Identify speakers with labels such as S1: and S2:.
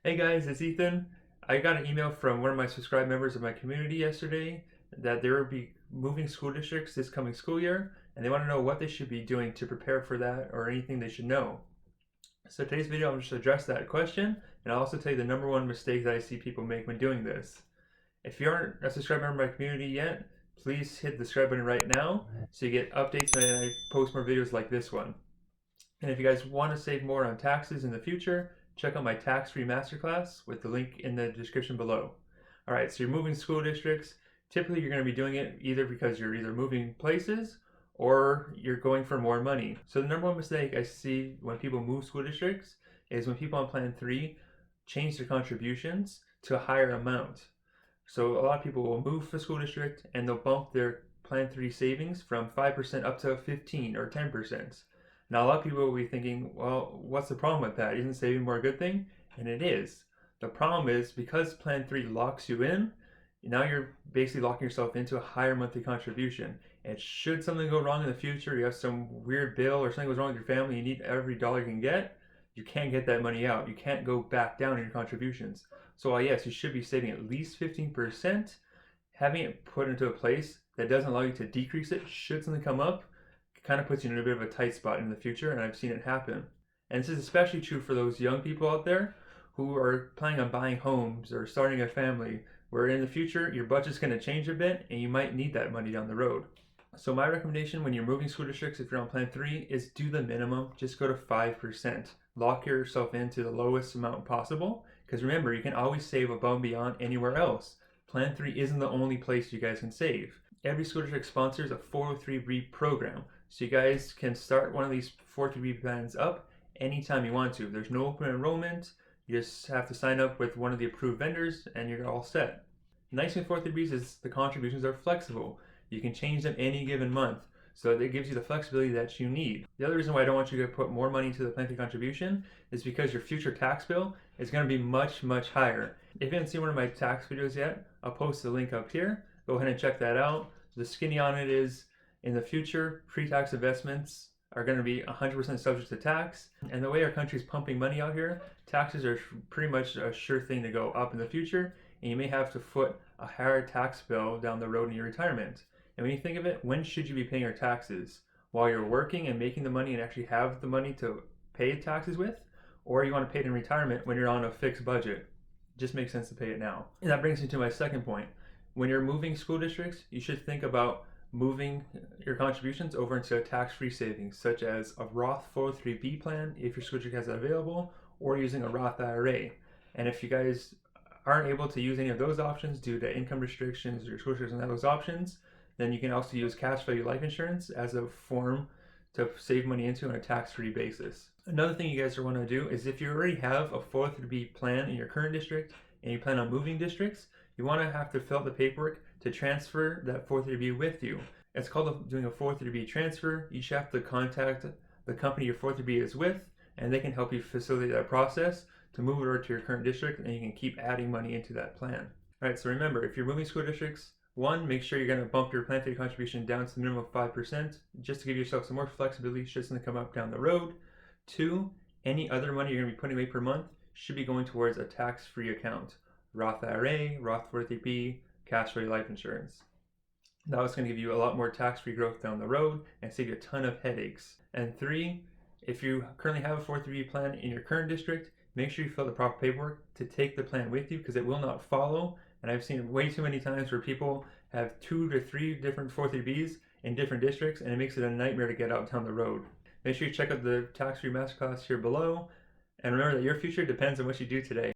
S1: Hey guys, it's Ethan. I got an email from one of my subscribed members of my community yesterday that they will be moving school districts this coming school year, and they want to know what they should be doing to prepare for that or anything they should know. So today's video, I'm just address that question, and I'll also tell you the number one mistake that I see people make when doing this. If you aren't a subscribed member of my community yet, please hit the subscribe button right now so you get updates when I post more videos like this one. And if you guys want to save more on taxes in the future, check out my tax-free masterclass with the link in the description below. All right, so you're moving school districts. Typically, you're going to be doing it either because you're either moving places or you're going for more money. So the number one mistake I see when people move school districts is when people on Plan 3 change their contributions to a higher amount. So a lot of people will move for school district and they'll bump their Plan 3 savings from 5% up to 15 or 10%. Now, a lot of people will be thinking, well, what's the problem with that? Isn't saving more a good thing? And it is. The problem is because Plan 3 locks you in, now you're basically locking yourself into a higher monthly contribution. And should something go wrong in the future, you have some weird bill or something goes wrong with your family, you need every dollar you can get, you can't get that money out. You can't go back down in your contributions. So while yes, you should be saving at least 15%, having it put into a place that doesn't allow you to decrease it should something come up kind of puts you in a bit of a tight spot in the future, and I've seen it happen. And this is especially true for those young people out there who are planning on buying homes or starting a family, where in the future your budget's going to change a bit and you might need that money down the road. So my recommendation when you're moving school districts, if you're on Plan 3, is do the minimum. Just go to 5%. Lock yourself into the lowest amount possible, because remember, you can always save above and beyond anywhere else. Plan 3 isn't the only place you guys can save. Every school district sponsors a 403B program, so you guys can start one of these 403B plans up anytime you want to. There's no open enrollment. You just have to sign up with one of the approved vendors and you're all set. The nice thing with 403Bs is the contributions are flexible. You can change them any given month, so it gives you the flexibility that you need. The other reason why I don't want you to put more money into the Plan 3 contribution is because your future tax bill is going to be much, much higher. If you haven't seen one of my tax videos yet, I'll post the link up here. Go ahead and check that out. The skinny on it is, in the future, pre-tax investments are going to be 100% subject to tax. And the way our country's pumping money out here, taxes are pretty much a sure thing to go up in the future. And you may have to foot a higher tax bill down the road in your retirement. And when you think of it, when should you be paying your taxes? While you're working and making the money and actually have the money to pay taxes with? Or you want to pay it in retirement when you're on a fixed budget? It just makes sense to pay it now. And that brings me to my second point. When you're moving school districts, you should think about moving your contributions over into a tax-free savings, such as a Roth 403B plan if your school district has that available, or using a Roth IRA. And if you guys aren't able to use any of those options due to income restrictions or your school district doesn't have those options, then you can also use cash value life insurance as a form to save money into on a tax-free basis. Another thing you guys want to do is if you already have a 403B plan in your current district and you plan on moving districts, you want to have to fill out the paperwork to transfer that 403B with you. It's called doing a 403B transfer. You should have to contact the company your 403B is with, and they can help you facilitate that process to move it over to your current district, and you can keep adding money into that plan. All right, so remember, if you're moving school districts, one, make sure you're going to bump your Plan 3 contribution down to the minimum of 5%, just to give yourself some more flexibility should something come up down the road. Two, any other money you're going to be putting away per month should be going towards a tax-free account. Roth IRA, Roth 403B, cash value life insurance. That's going to give you a lot more tax-free growth down the road and save you a ton of headaches. And three, if you currently have a 403B plan in your current district, make sure you fill the proper paperwork to take the plan with you, because it will not follow. And I've seen it way too many times where people have 2 to 3 different 403Bs in different districts, and it makes it a nightmare to get out down the road. Make sure you check out the tax-free masterclass here below, and remember that your future depends on what you do today.